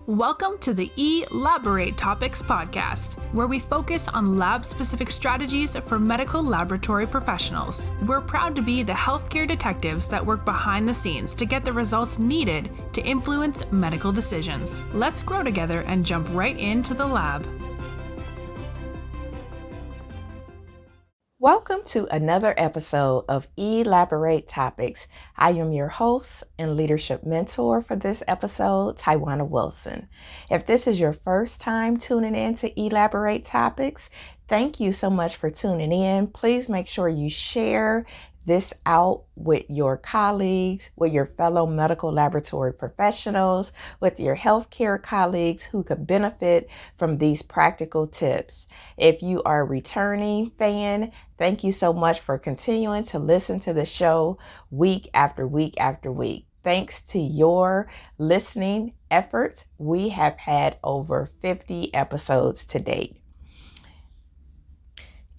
Welcome to the Elaborate Topics podcast, where we focus on lab-specific strategies for medical laboratory professionals. We're proud to be the healthcare detectives that work behind the scenes to get the results needed to influence medical decisions. Let's grow together and jump right into the lab. Welcome to another episode of Elaborate Topics. I am your host and leadership mentor for this episode, Tywauna Wilson. If this is your first time tuning in to Elaborate Topics, thank you so much for tuning in. Please make sure you share this out with your colleagues, with your fellow medical laboratory professionals, with your healthcare colleagues who could benefit from these practical tips. If you are a returning fan, thank you so much for continuing to listen to the show week after week after week. Thanks to your listening efforts, we have had over 50 episodes to date.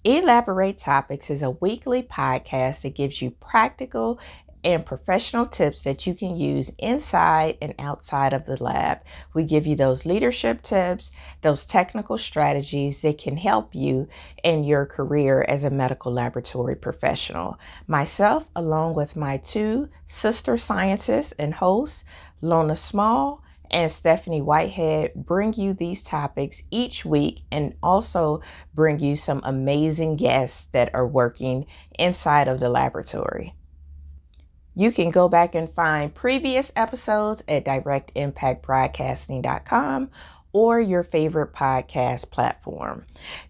Elaborate Topics is a weekly podcast that gives you practical and professional tips that you can use inside and outside of the lab. We give you those leadership tips, those technical strategies that can help you in your career as a medical laboratory professional. Myself, along with my two sister scientists and hosts, Lona Small and Stephanie Whitehead, bring you these topics each week and also bring you some amazing guests that are working inside of the laboratory. You can go back and find previous episodes at directimpactbroadcasting.com or your favorite podcast platform.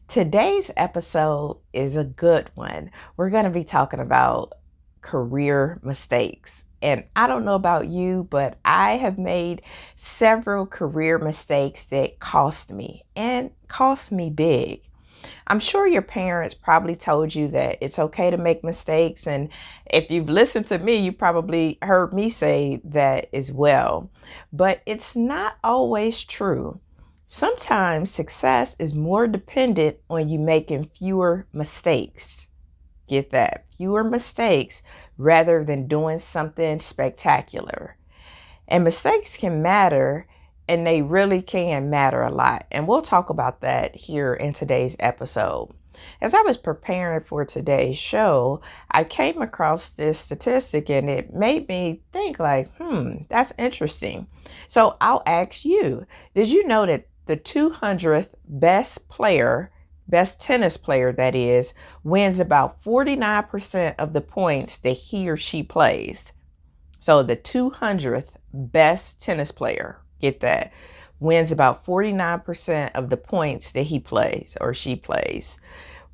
Today's episode is a good one. We're going to be talking about career mistakes. And I don't know about you, but I have made several career mistakes that cost me big. I'm sure your parents probably told you that it's okay to make mistakes. And if you've listened to me, you probably heard me say that as well. But it's not always true. Sometimes success is more dependent on you making fewer mistakes. Get that? Fewer mistakes rather than doing something spectacular. And mistakes can matter, and they really can matter a lot. And we'll talk about that here in today's episode. As I was preparing for today's show, I came across this statistic and it made me think that's interesting. So I'll ask you, did you know that the 200th best tennis player, that is, wins about 49% of the points that he or she plays? So the 200th best tennis player, get that, wins about 49% of the points that he plays or she plays.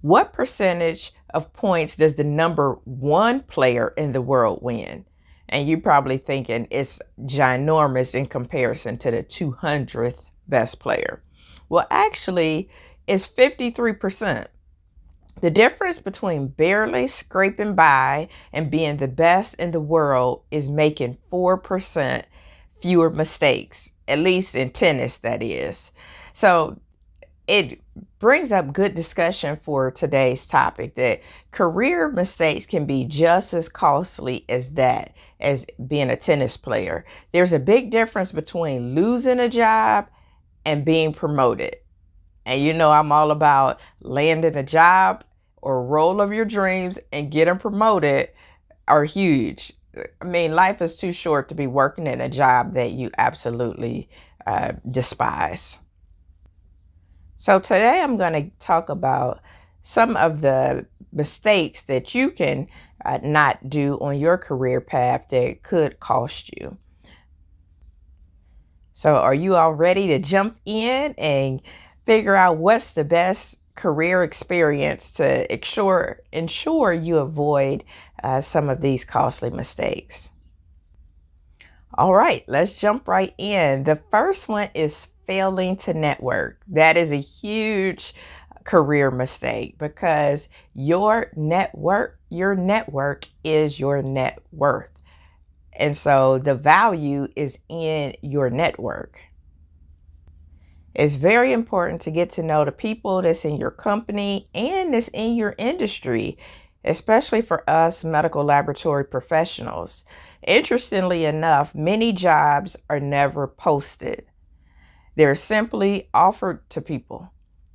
What percentage of points does the number one player in the world win? And you're probably thinking it's ginormous in comparison to the 200th best player. Well, actually, it's 53%. The difference between barely scraping by and being the best in the world is making 4% fewer mistakes, at least in tennis, that is. So it brings up good discussion for today's topic that career mistakes can be just as costly as being a tennis player. There's a big difference between losing a job and being promoted. And you know, I'm all about landing a job or role of your dreams and getting promoted are huge. I mean, life is too short to be working in a job that you absolutely despise. So today I'm going to talk about some of the mistakes that you can not do on your career path that could cost you. So are you all ready to jump in and figure out what's the best career experience to ensure you avoid some of these costly mistakes? All right, let's jump right in. The first one is failing to network. That is a huge career mistake because your network is your net worth. And so the value is in your network. It's very important to get to know the people that's in your company and that's in your industry, especially for us medical laboratory professionals. Interestingly enough, many jobs are never posted. They're simply offered to people.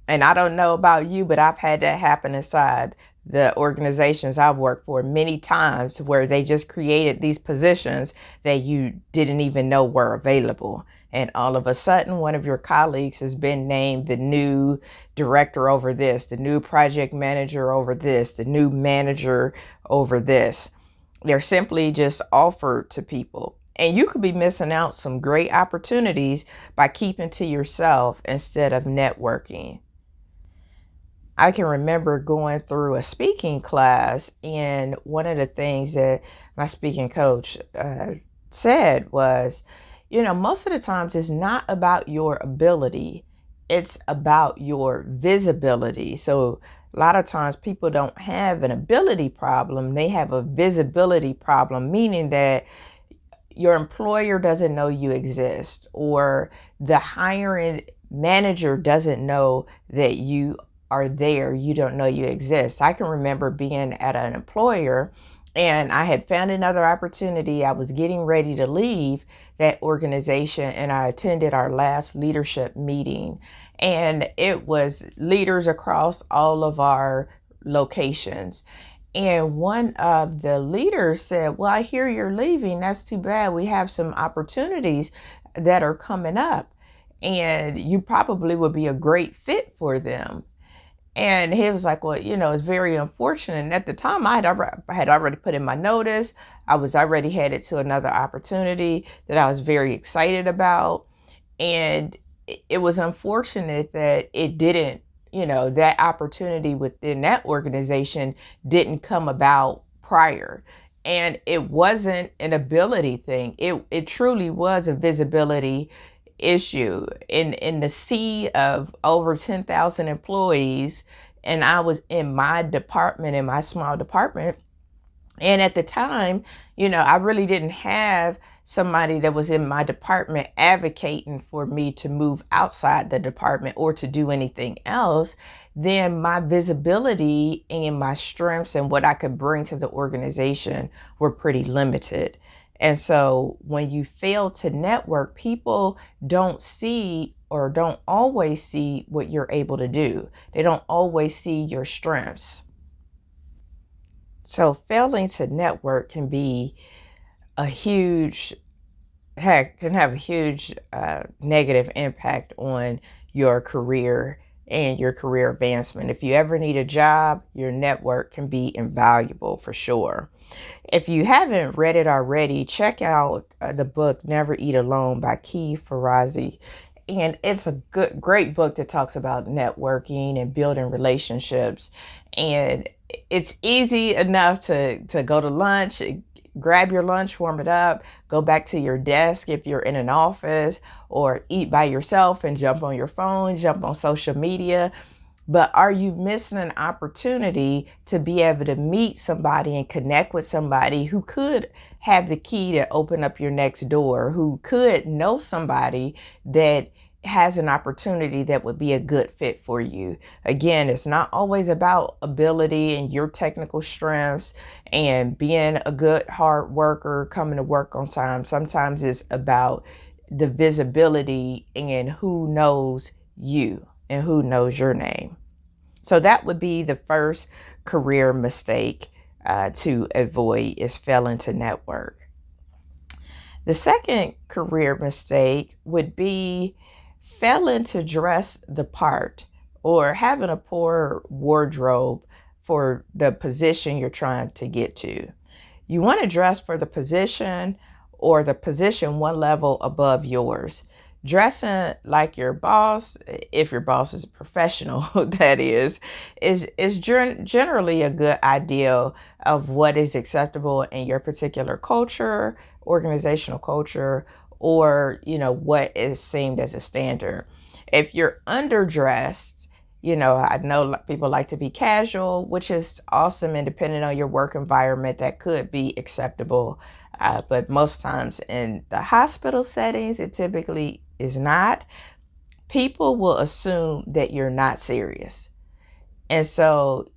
And I don't know about you, but I've had that happen inside the organizations I've worked for many times, where they just created these positions that you didn't even know were available. And all of a sudden, one of your colleagues has been named the new director over this, the new project manager over this, the new manager over this. They're simply just offered to people. And you could be missing out some great opportunities by keeping to yourself instead of networking. I can remember going through a speaking class, and one of the things that my speaking coach said was, most of the times it's not about your ability, it's about your visibility. So a lot of times people don't have an ability problem, they have a visibility problem, meaning that your employer doesn't know you exist, or the hiring manager doesn't know that you are there. You don't know you exist. I can remember being at an employer and I had found another opportunity. I was getting ready to leave that organization, and I attended our last leadership meeting, and it was leaders across all of our locations. And one of the leaders said, "Well, I hear you're leaving. That's too bad. We have some opportunities that are coming up, and you probably would be a great fit for them." And he was like, "Well, it's very unfortunate." And at the time, I had already put in my notice. I was already headed to another opportunity that I was very excited about. And it was unfortunate that it didn't, that opportunity within that organization didn't come about prior. And it wasn't an ability thing. It truly was a visibility issue in the sea of over 10,000 employees. And I was in my department, in my small department. And at the time, I really didn't have somebody that was in my department advocating for me to move outside the department or to do anything else. Then my visibility and my strengths and what I could bring to the organization were pretty limited. And so when you fail to network, people don't see or don't always see what you're able to do. They don't always see your strengths. So failing to network can be a huge, can have a huge negative impact on your career and your career advancement. If you ever need a job, your network can be invaluable for sure. If you haven't read it already, check out the book Never Eat Alone by Key Farazi. And it's a great book that talks about networking and building relationships. And it's easy enough to go to lunch, grab your lunch, warm it up, go back to your desk if you're in an office, or eat by yourself and jump on your phone, jump on social media. But are you missing an opportunity to be able to meet somebody and connect with somebody who could have the key to open up your next door, who could know somebody that has an opportunity that would be a good fit for you? Again, it's not always about ability and your technical strengths and being a good hard worker, coming to work on time. Sometimes it's about the visibility and who knows you and who knows your name. So that would be the first career mistake to avoid, is failing to network. The second career mistake would be failing to dress the part or having a poor wardrobe for the position you're trying to get to. You want to dress for the position or the position one level above yours. Dressing like your boss, if your boss is a professional, that is generally a good idea of what is acceptable in your particular culture, organizational culture, or what is seen as a standard. If you're underdressed, I know people like to be casual, which is awesome, and depending on your work environment, that could be acceptable. But most times in the hospital settings, it typically is not. People will assume that you're not serious. And so,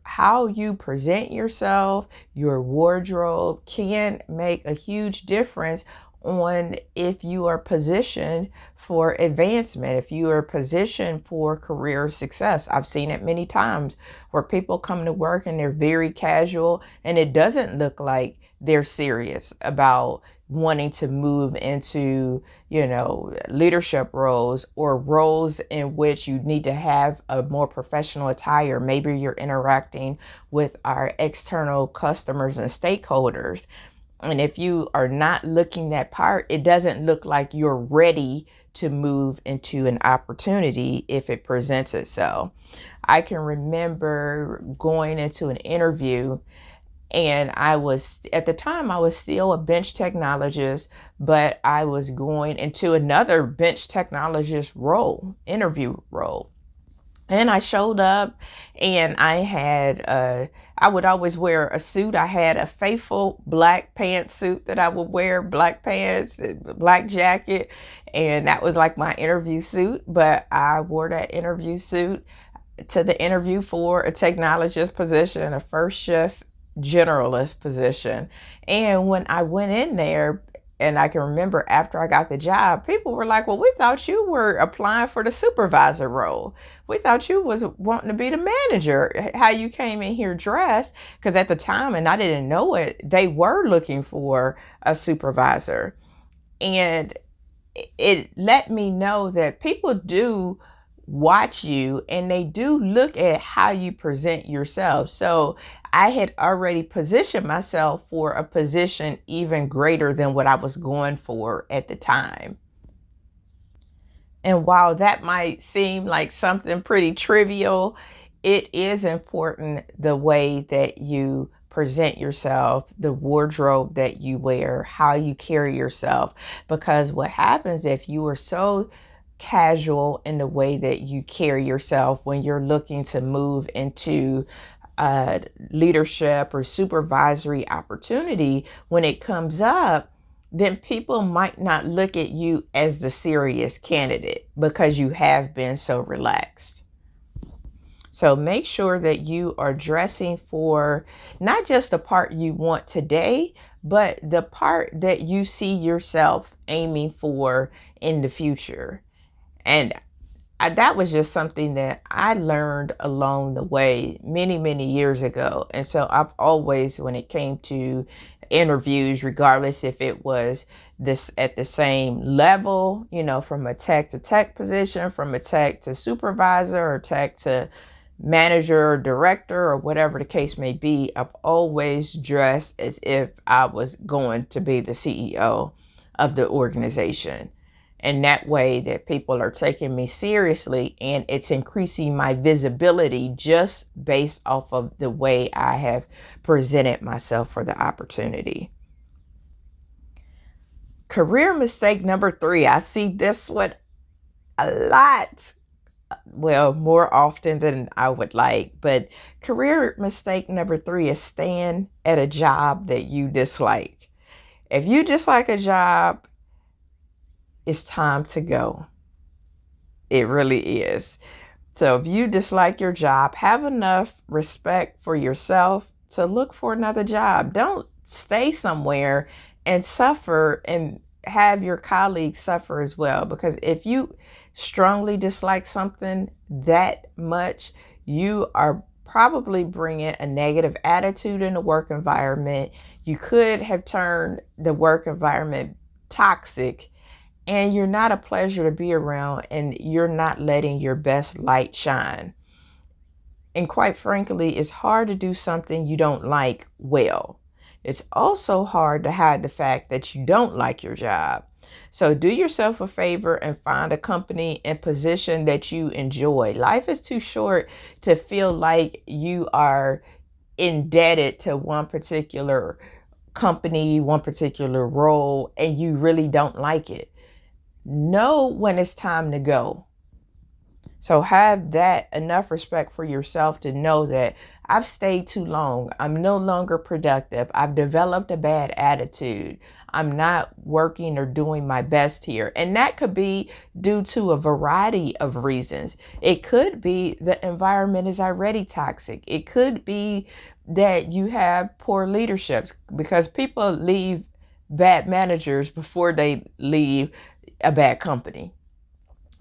how you present yourself, your wardrobe can make a huge difference on if you are positioned for advancement, if you are positioned for career success. I've seen it many times where people come to work and they're very casual and it doesn't look like they're serious about wanting to move into, leadership roles or roles in which you need to have a more professional attire. Maybe you're interacting with our external customers and stakeholders. And if you are not looking that part, it doesn't look like you're ready to move into an opportunity if it presents itself. I can remember going into an interview, and at the time, I was still a bench technologist, but I was going into another bench technologist interview role. And I showed up and I would always wear a suit. I had a faithful black pantsuit that I would wear, black pants, black jacket. And that was like my interview suit. But I wore that interview suit to the interview for a technologist position, a first shift generalist position. And when I went in there, and I can remember after I got the job, people were like, well, we thought you were applying for the supervisor role. We thought you was wanting to be the manager, how you came in here dressed. Because at the time, and I didn't know it, they were looking for a supervisor. And it let me know that people do watch you and they do look at how you present yourself. So I had already positioned myself for a position even greater than what I was going for at the time. And while that might seem like something pretty trivial, it is important the way that you present yourself, the wardrobe that you wear, how you carry yourself. Because what happens if you are so casual in the way that you carry yourself when you're looking to move into leadership or supervisory opportunity, when it comes up, then people might not look at you as the serious candidate because you have been so relaxed. So make sure that you are dressing for not just the part you want today, but the part that you see yourself aiming for in the future. And that was just something that I learned along the way many, many years ago. And so I've always, when it came to interviews, regardless if it was this at the same level, from a tech to tech position, from a tech to supervisor or tech to manager or director or whatever the case may be, I've always dressed as if I was going to be the CEO of the organization. And that way that people are taking me seriously, and it's increasing my visibility just based off of the way I have presented myself for the opportunity. Career mistake number 3. I see this one a lot. Well, more often than I would like. But career mistake number 3 is staying at a job that you dislike. If you dislike a job, it's time to go. It really is. So if you dislike your job, have enough respect for yourself to look for another job. Don't stay somewhere and suffer and have your colleagues suffer as well. Because if you strongly dislike something that much, you are probably bringing a negative attitude in the work environment. You could have turned the work environment toxic, and you're not a pleasure to be around, and you're not letting your best light shine. And quite frankly, it's hard to do something you don't like well. It's also hard to hide the fact that you don't like your job. So do yourself a favor and find a company and position that you enjoy. Life is too short to feel like you are indebted to one particular company, one particular role, and you really don't like it. Know when it's time to go. So have that enough respect for yourself to know that I've stayed too long. I'm no longer productive. I've developed a bad attitude. I'm not working or doing my best here. And that could be due to a variety of reasons. It could be the environment is already toxic. It could be that you have poor leadership, because people leave bad managers before they leave a bad company.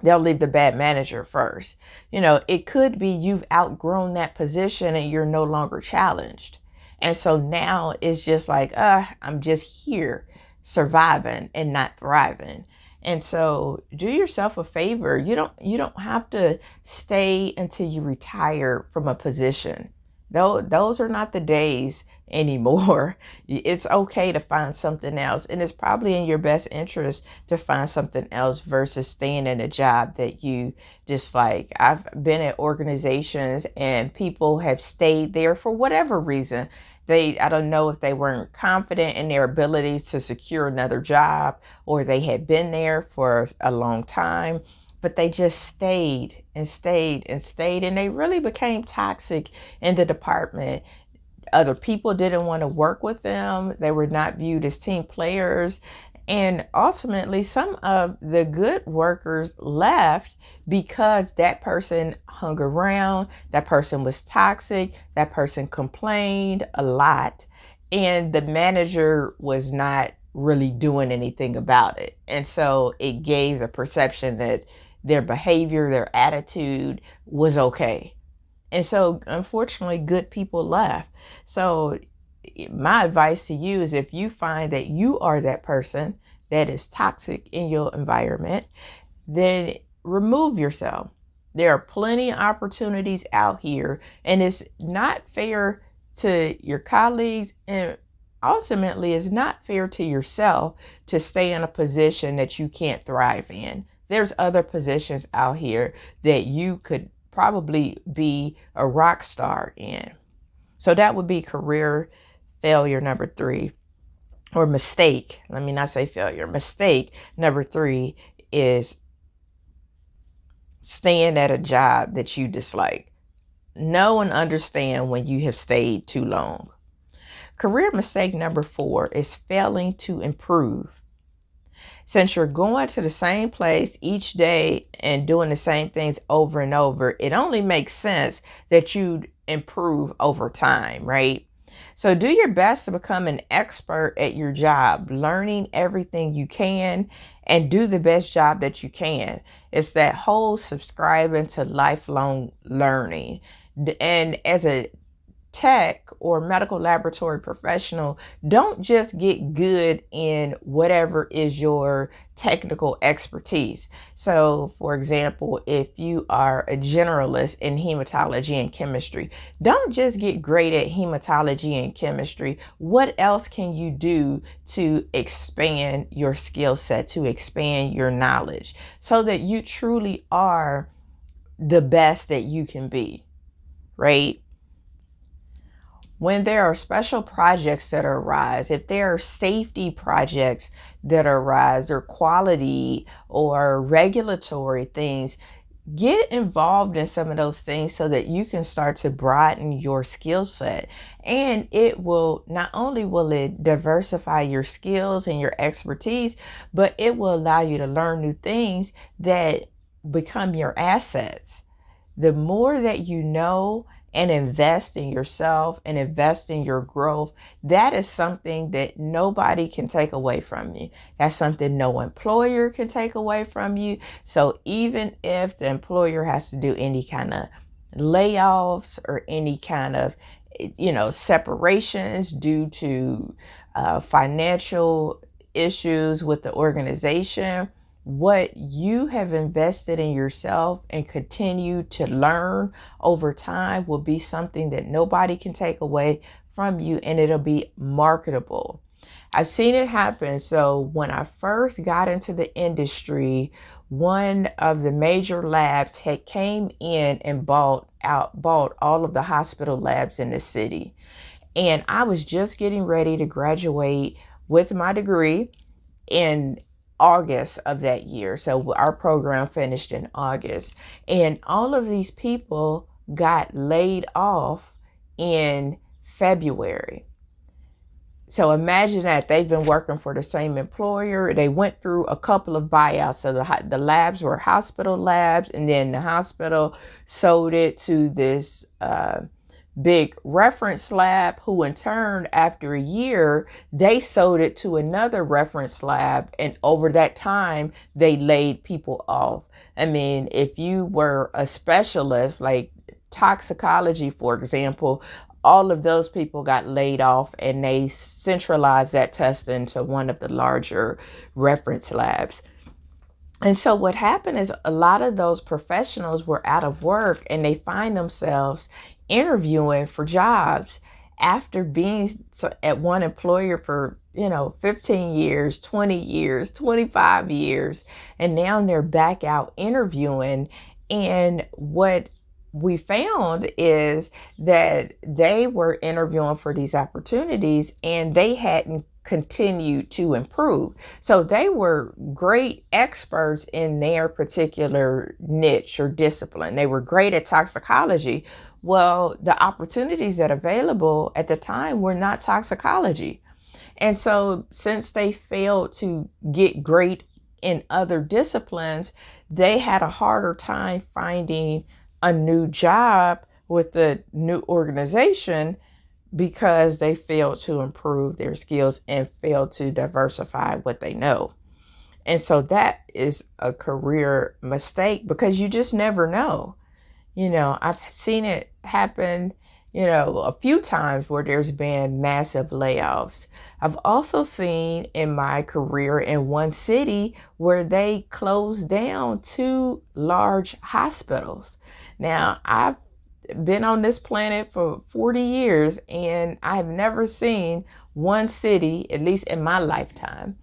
They'll leave the bad manager first. It could be you've outgrown that position and you're no longer challenged. And so now it's just like, I'm just here surviving and not thriving. And so do yourself a favor. You don't have to stay until you retire from a position. Those are not the days anymore. It's okay to find something else. And it's probably in your best interest to find something else versus staying in a job that you dislike. I've been at organizations and people have stayed there for whatever reason. I don't know if they weren't confident in their abilities to secure another job, or they had been there for a long time, but they just stayed and stayed and stayed, and they really became toxic in the department. Other people didn't want to work with them. They were not viewed as team players. And ultimately, some of the good workers left because that person hung around, that person was toxic, that person complained a lot, and the manager was not really doing anything about it. And so it gave the perception that their behavior, their attitude was okay. And so, unfortunately, good people left. So my advice to you is, if you find that you are that person that is toxic in your environment, then remove yourself. There are plenty of opportunities out here, and it's not fair to your colleagues, and ultimately it's not fair to yourself to stay in a position that you can't thrive in. There's other positions out here that you could probably be a rock star in. So that would be career failure number 3, or mistake. Let me not say failure. Mistake number 3 is staying at a job that you dislike. Know and understand when you have stayed too long. Career mistake number 4 is failing to improve. Since you're going to the same place each day and doing the same things over and over, it only makes sense that you improve over time, right? So do your best to become an expert at your job, learning everything you can, and do the best job that you can. It's that whole subscribing to lifelong learning. And as a tech or medical laboratory professional, don't just get good in whatever is your technical expertise. So, for example, if you are a generalist in hematology and chemistry, don't just get great at hematology and chemistry. What else can you do to expand your skill set, to expand your knowledge, so that you truly are the best that you can be, right? When there are special projects that arise, if there are safety projects that arise, or quality or regulatory things, get involved in some of those things so that you can start to broaden your skill set. And it will, not only will it diversify your skills and your expertise, but it will allow you to learn new things that become your assets. The more that you know and invest in yourself and invest in your growth, that is something that nobody can take away from you. That's something no employer can take away from you. So even if the employer has to do any kind of layoffs or any kind of, separations due to financial issues with the organization, what you have invested in yourself and continue to learn over time will be something that nobody can take away from you, and it'll be marketable. I've seen it happen. So when I first got into the industry, one of the major labs had came in and bought all of the hospital labs in the city. And I was just getting ready to graduate with my degree in August of that year. So our program finished in August, and all of these people got laid off in February. So imagine that. They've been working for the same employer. They went through a couple of buyouts. So the labs were hospital labs, and then the hospital sold it to this big reference lab, who in turn, after a year, they sold it to another reference lab. And over that time, they laid people off. I mean, if you were a specialist like toxicology, for example, all of those people got laid off, and they centralized that testing to one of the larger reference labs. And so what happened is a lot of those professionals were out of work, and they find themselves interviewing for jobs after being at one employer for 15 years, 20 years, 25 years, and now they're back out interviewing. And what we found is that they were interviewing for these opportunities and they hadn't continued to improve. So they were great experts in their particular niche or discipline. They were great at toxicology. Well, the opportunities that are available at the time were not toxicology. And so since they failed to get great in other disciplines, they had a harder time finding a new job with the new organization because they failed to improve their skills and failed to diversify what they know. And so that is a career mistake because you just never know. I've seen it happen, a few times where there's been massive layoffs. I've also seen in my career in one city where they closed down 2 large hospitals. Now, I've been on this planet for 40 years, and I've never seen one city, at least in my lifetime,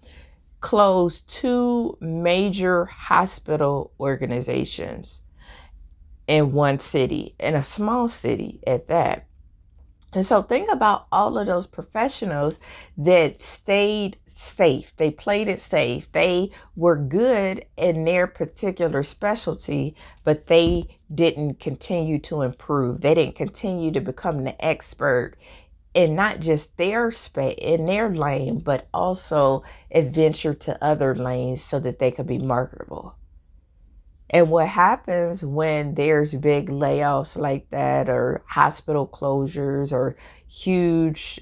close 2 major hospital organizations in one city, in a small city at that. And so think about all of those professionals that stayed safe. They played it safe. They were good in their particular specialty, but they didn't continue to improve. They didn't continue to become the expert in not just their space, in their lane, but also adventure to other lanes so that they could be marketable. And what happens when there's big layoffs like that, or hospital closures, or huge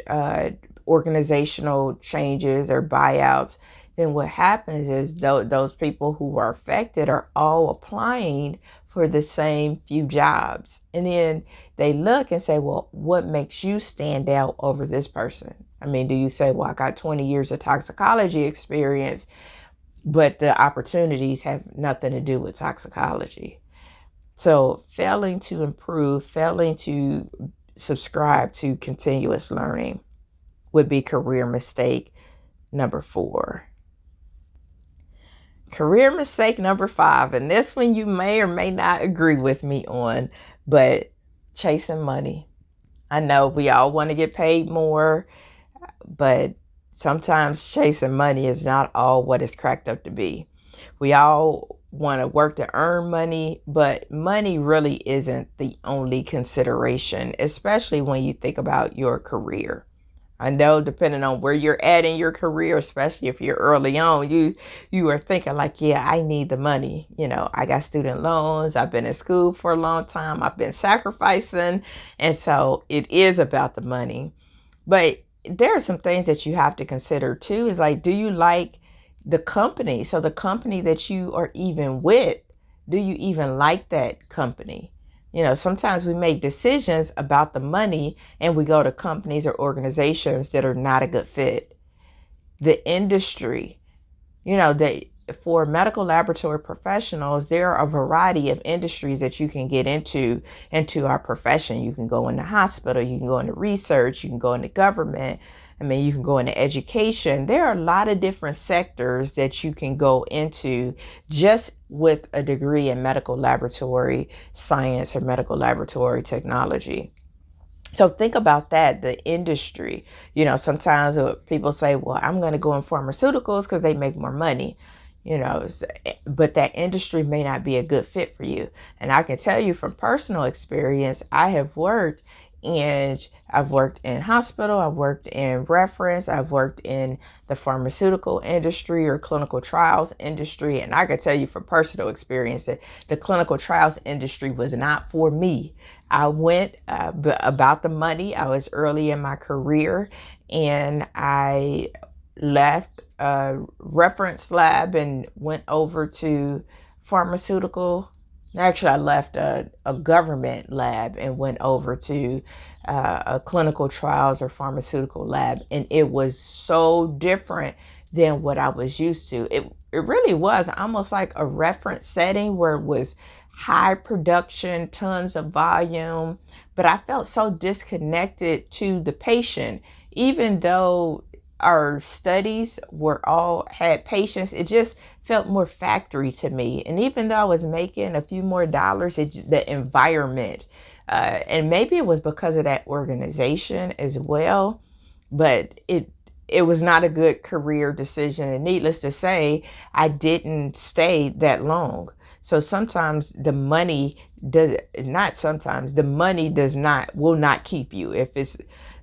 organizational changes or buyouts, then what happens is those people who are affected are all applying for the same few jobs. And then they look and say, well, what makes you stand out over this person? I mean, do you say, well, I got 20 years of toxicology experience, but the opportunities have nothing to do with toxicology? So failing to improve, failing to subscribe to continuous learning would be career mistake number 4. Career mistake number 5, and this one you may or may not agree with me on, but chasing money. I know we all want to get paid more, but sometimes chasing money is not all what it's cracked up to be. We all want to work to earn money, but money really isn't the only consideration, especially when you think about your career. I know depending on where you're at in your career, especially if you're early on, you are thinking like, yeah, I need the money. I got student loans. I've been in school for a long time. I've been sacrificing. And so it is about the money. But there are some things that you have to consider too. Is like, do you like the company? So the company that you are even with, do you even like that company? Sometimes we make decisions about the money and we go to companies or organizations that are not a good fit. The industry, for medical laboratory professionals, there are a variety of industries that you can get into our profession. You can go into hospital, you can go into research, you can go into government. You can go into education. There are a lot of different sectors that you can go into just with a degree in medical laboratory science or medical laboratory technology. So think about that, the industry. Sometimes people say, well, I'm going to go in pharmaceuticals because they make more money. But that industry may not be a good fit for you. And I can tell you from personal experience, I have worked And I've worked in hospital, I've worked in reference, I've worked in the pharmaceutical industry or clinical trials industry. And I can tell you from personal experience that the clinical trials industry was not for me. I went about the money. I was early in my career, and I left a reference lab and went over to pharmaceutical. Actually, I left a government lab and went over to a clinical trials or pharmaceutical lab. And it was so different than what I was used to. It really was almost like a reference setting where it was high production, tons of volume. But I felt so disconnected to the patient, even though our studies were all had patients. It just felt more factory to me. And even though I was making a few more dollars, the environment, and maybe it was because of that organization as well, but it was not a good career decision. And needless to say, I didn't stay that long. So sometimes the money will not keep you. If it's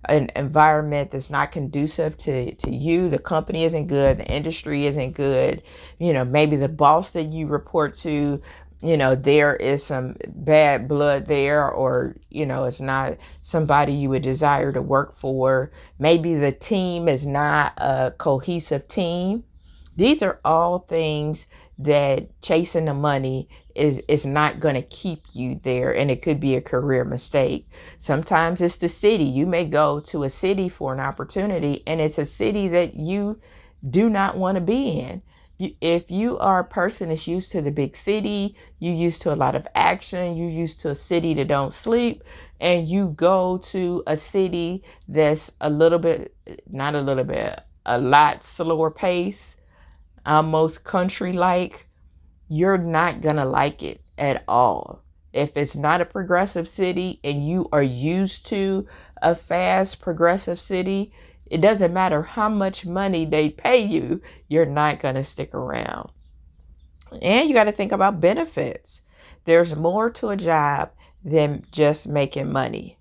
an environment that's not conducive to you, the company isn't good, the industry isn't good, maybe the boss that you report to, there is some bad blood there, or, it's not somebody you would desire to work for. Maybe the team is not a cohesive team. These are all things that chasing the money is not going to keep you there, and it could be a career mistake. Sometimes it's the city. You may go to a city for an opportunity, and it's a city that you do not want to be in. If you are a person that's used to the big city, you're used to a lot of action, you're used to a city that don't sleep, and you go to a city that's a lot slower pace, almost country-like, you're not gonna like it at all. If it's not a progressive city and you are used to a fast progressive city, it doesn't matter how much money they pay you, you're not gonna stick around. And you got to think about benefits. There's more to a job than just making money.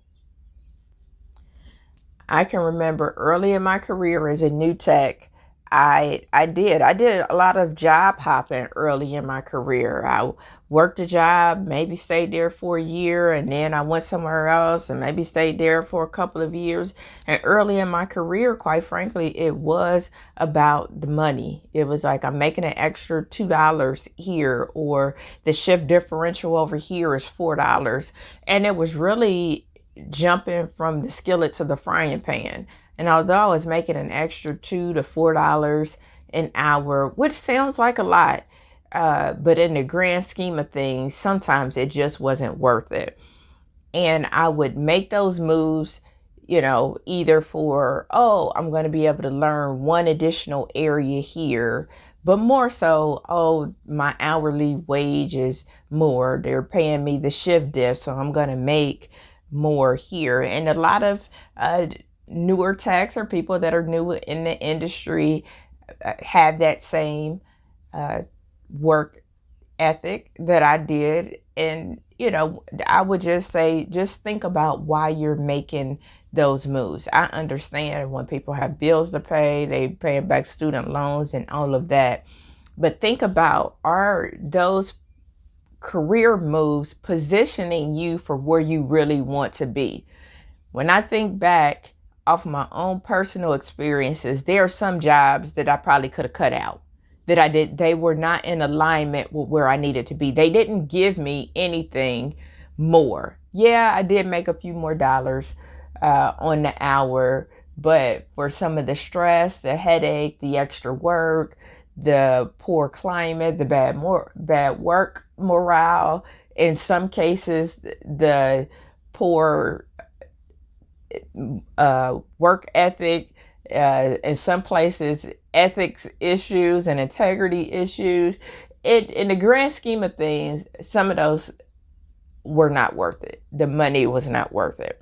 I can remember early in my career as a new tech, I did a lot of job hopping early in my career. I worked a job, maybe stayed there for a year, and then I went somewhere else and maybe stayed there for a couple of years. And early in my career, quite frankly, it was about the money. It was like, I'm making an extra $2 here, or the shift differential over here is $4. And it was really jumping from the skillet to the frying pan. And although I was making an extra $2 to $4 an hour, which sounds like a lot, but in the grand scheme of things, sometimes it just wasn't worth it. And I would make those moves, either for, I'm going to be able to learn one additional area here, but more so, my hourly wage is more. They're paying me the shift diff, so I'm going to make more here. And a lot of newer techs or people that are new in the industry have that same work ethic that I did. And, I would just say, just think about why you're making those moves. I understand when people have bills to pay, they paying back student loans and all of that. But think about, are those career moves positioning you for where you really want to be? When I think back off my own personal experiences, there are some jobs that I probably could have cut out, they were not in alignment with where I needed to be. They didn't give me anything more. Yeah, I did make a few more dollars on the hour, but for some of the stress, the headache, the extra work, the poor climate, the bad work morale, in some cases, the poor work ethic, in some places ethics issues and integrity issues. In the grand scheme of things, some of those were not worth it. The money was not worth it.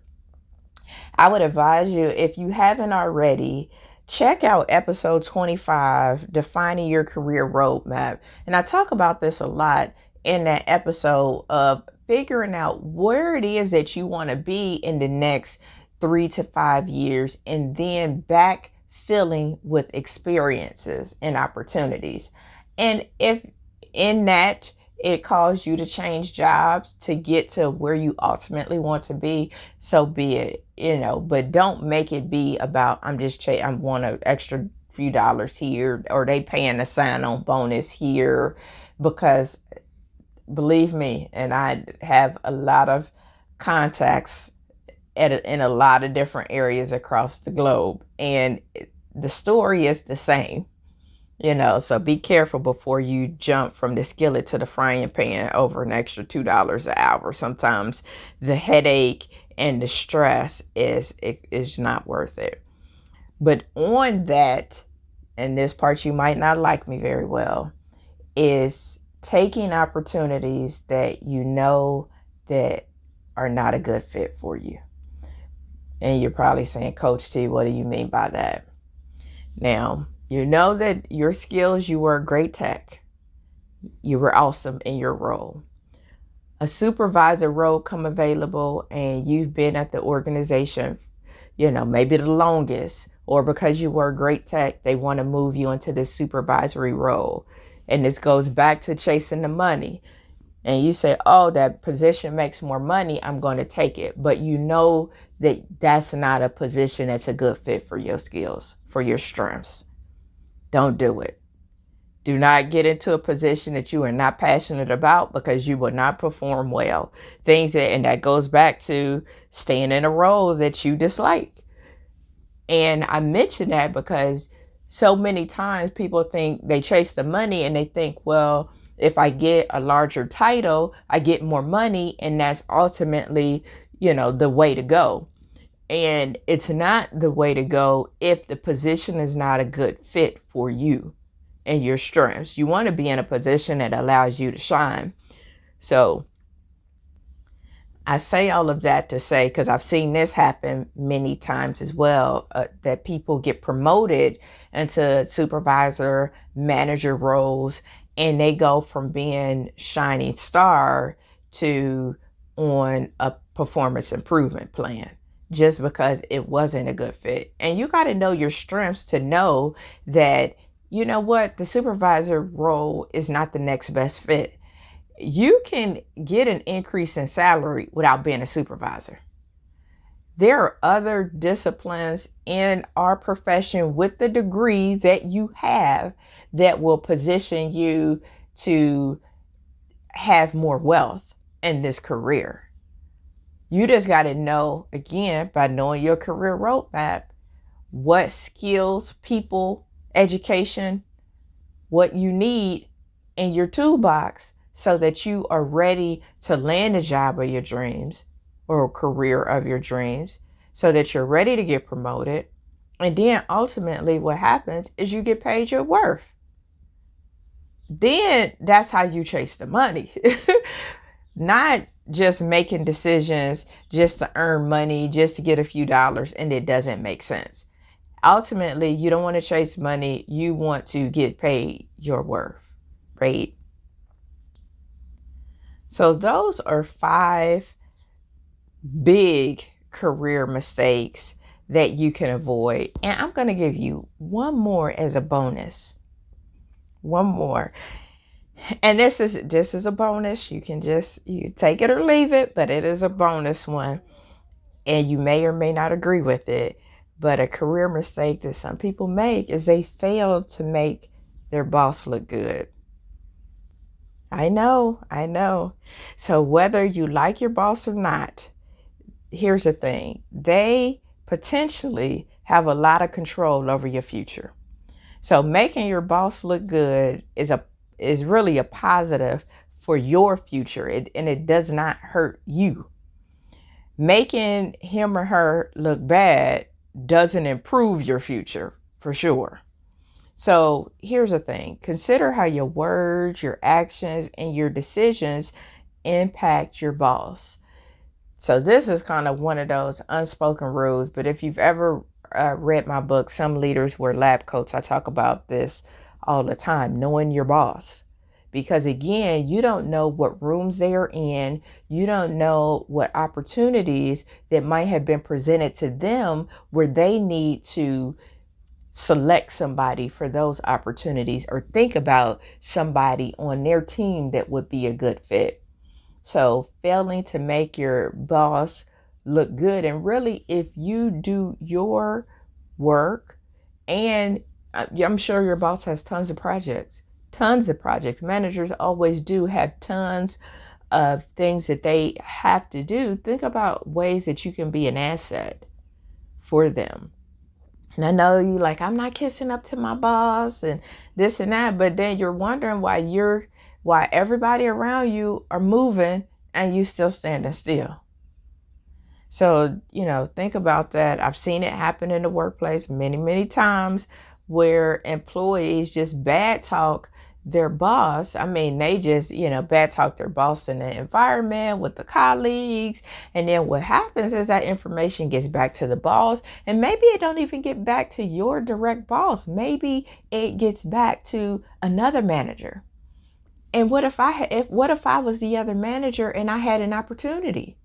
I would advise you, if you haven't already, check out episode 25, Defining Your Career Roadmap. And I talk about this a lot in that episode of figuring out where it is that you want to be in the next 3 to 5 years, and then backfilling with experiences and opportunities. And if in that it caused you to change jobs to get to where you ultimately want to be, so be it, but don't make it be about, I want an extra few dollars here, or they paying a sign-on bonus here, because believe me, and I have a lot of contacts in a lot of different areas across the globe, and the story is the same. So be careful before you jump from the skillet to the frying pan over an extra $2 an hour. Sometimes the headache and the stress is not worth it. But on that, and this part you might not like me very well, is taking opportunities that you know that are not a good fit for you. And you're probably saying, Coach T, what do you mean by that? Now, you know that your skills, you were a great tech. You were awesome in your role. A supervisor role come available, and you've been at the organization, maybe the longest, or because you were a great tech, they want to move you into this supervisory role. And this goes back to chasing the money. And you say, oh, that position makes more money, I'm going to take it. But you know that that's not a position that's a good fit for your skills, for your strengths. Don't do it. Do not get into a position that you are not passionate about, because you will not perform well. And that goes back to staying in a role that you dislike. And I mention that because so many times people think they chase the money, and they think, well, if I get a larger title, I get more money, and that's ultimately, the way to go. And it's not the way to go if the position is not a good fit for you and your strengths. You want to be in a position that allows you to shine. So I say all of that to say, because I've seen this happen many times as well, that people get promoted into supervisor, manager roles, and they go from being shining star to on a performance improvement plan, just because it wasn't a good fit. And you got to know your strengths to know that, the supervisor role is not the next best fit. You can get an increase in salary without being a supervisor. There are other disciplines in our profession with the degree that you have that will position you to have more wealth in this career. You just got to know, again, by knowing your career roadmap, what skills, people, education, what you need in your toolbox, so that you are ready to land a job of your dreams or a career of your dreams, so that you're ready to get promoted. And then ultimately what happens is you get paid your worth. Then that's how you chase the money. Not just making decisions just to earn money, just to get a few dollars, and it doesn't make sense. Ultimately, you don't want to chase money. You want to get paid your worth, right? So those are 5 big career mistakes that you can avoid. And I'm going to give you one more as a bonus. One more. And this is a bonus. You can you take it or leave it, but it is a bonus one. And you may or may not agree with it. But a career mistake that some people make is they fail to make their boss look good. I know. So whether you like your boss or not, here's the thing. They potentially have a lot of control over your future. So making your boss look good is really a positive for your future, and it does not hurt you. Making him or her look bad doesn't improve your future, for sure. So here's the thing. Consider how your words, your actions, and your decisions impact your boss. So this is kind of one of those unspoken rules, but if you've ever read my book, Some Leaders Were Lab Coats, I talk about this all the time, knowing your boss. Because again, you don't know what rooms they are in. You don't know what opportunities that might have been presented to them where they need to select somebody for those opportunities or think about somebody on their team that would be a good fit. So failing to make your boss look good, and really if you do your work, and I'm sure your boss has tons of projects. Managers always do have tons of things that they have to do. Think about ways that you can be an asset for them. And I know you like, I'm not kissing up to my boss and this and that, but then you're wondering why everybody around you are moving and you still standing still. So, think about that. I've seen it happen in the workplace many, many times where employees just bad talk their boss. I mean, they just, bad talk their boss in the environment with the colleagues. And then what happens is that information gets back to the boss, and maybe it don't even get back to your direct boss. Maybe it gets back to another manager. And what if I was the other manager and I had an opportunity?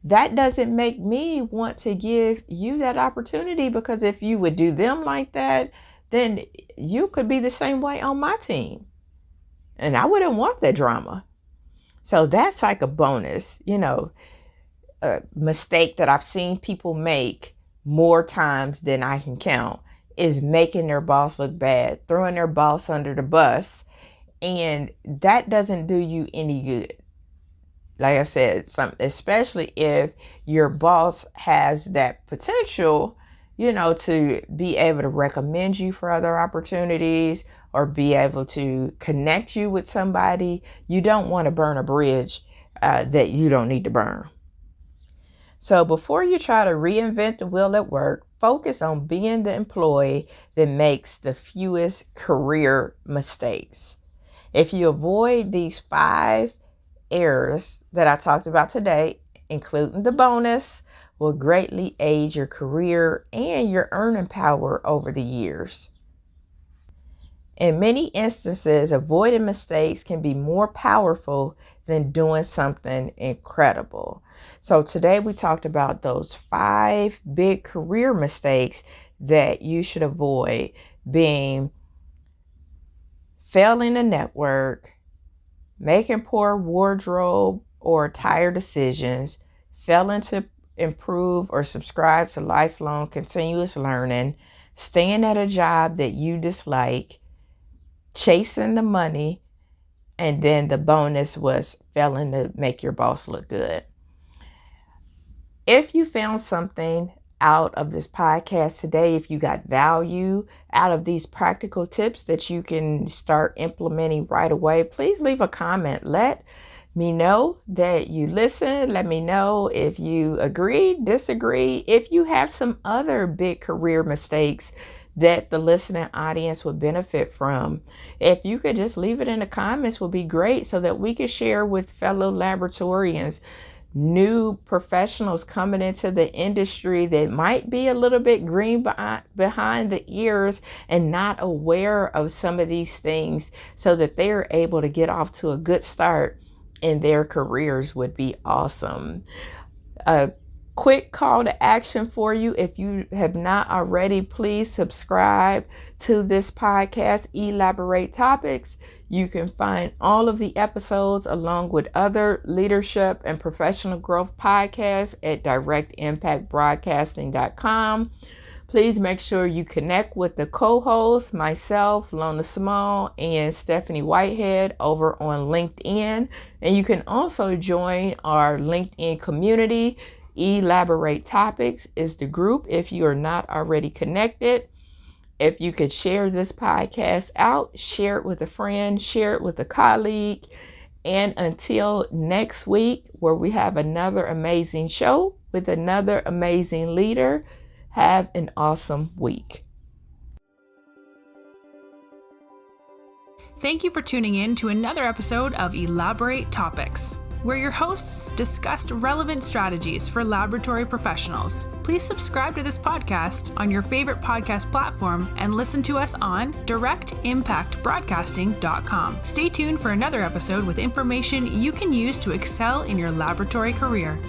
That doesn't make me want to give you that opportunity, because if you would do them like that, then you could be the same way on my team. And I wouldn't want that drama. So that's like a bonus, a mistake that I've seen people make more times than I can count is making their boss look bad, throwing their boss under the bus. And that doesn't do you any good. Like I said, especially if your boss has that potential, to be able to recommend you for other opportunities or be able to connect you with somebody. You don't want to burn a bridge that you don't need to burn. So before you try to reinvent the wheel at work, focus on being the employee that makes the fewest career mistakes. If you avoid these 5 errors that I talked about today, including the bonus, will greatly aid your career and your earning power over the years. In many instances, avoiding mistakes can be more powerful than doing something incredible. So today we talked about those 5 big career mistakes that you should avoid, being failing to network, making poor wardrobe or attire decisions, failing to improve or subscribe to lifelong continuous learning, staying at a job that you dislike, chasing the money, and then the bonus was failing to make your boss look good. If you found something out of this podcast today, if you got value out of these practical tips that you can start implementing right away, please leave a comment. Let me know that you listen. Let me know if you agree, disagree, if you have some other big career mistakes that the listening audience would benefit from. If you could just leave it in the comments, would be great, so that we could share with fellow laboratorians, new professionals coming into the industry that might be a little bit green behind the ears and not aware of some of these things, so that they're able to get off to a good start in their careers would be awesome. A quick call to action for you. If you have not already, please subscribe to this podcast, Elaborate Topics. You can find all of the episodes along with other leadership and professional growth podcasts at directimpactbroadcasting.com. Please make sure you connect with the co-hosts, myself, Lona Simone, and Stephanie Whitehead over on LinkedIn. And you can also join our LinkedIn community. Elaborate Topics is the group if you are not already connected. If you could share this podcast out, share it with a friend, share it with a colleague. And until next week, where we have another amazing show with another amazing leader, have an awesome week. Thank you for tuning in to another episode of Elaborate Topics. where your hosts discussed relevant strategies for laboratory professionals. Please subscribe to this podcast on your favorite podcast platform and listen to us on directimpactbroadcasting.com. Stay tuned for another episode with information you can use to excel in your laboratory career.